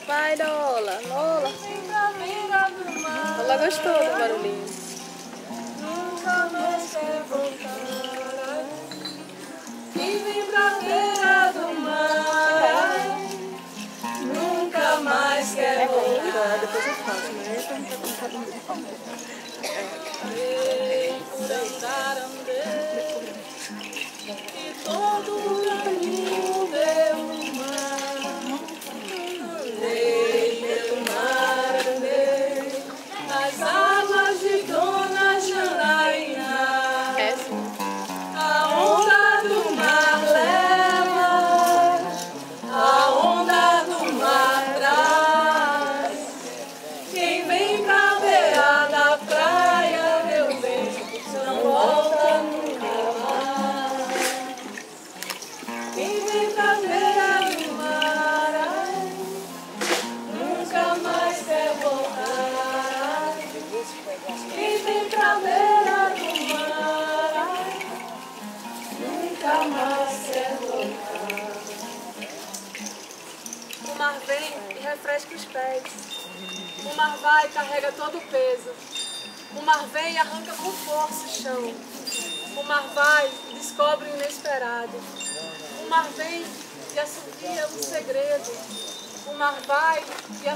Vai, Lola. Lola. Lola gostou do barulhinho. Nunca mais quer voltar. Quem vem pra beira do mar nunca mais quer voltar. Depois eu faço, né? Andei por andar, andei, e todo o caminho pelo mar. Andei pelo mar, andei nas águas de Dona Janaína. É sim. A onda do mar leva, a onda do mar traz. Quem vem pra beira da praia, meu bem, não volta nunca mais. Quem vem pra beira do mar, ai, nunca mais quer voltar. Quem vem pra beira do mar, ai, nunca mais quer voltar. O mar vem e refresca os pés. O mar vai e carrega todo o peso. O mar vem e arranca com força o chão. O mar vai e descobre o inesperado. O mar vem e assovia o segredo. O mar vai e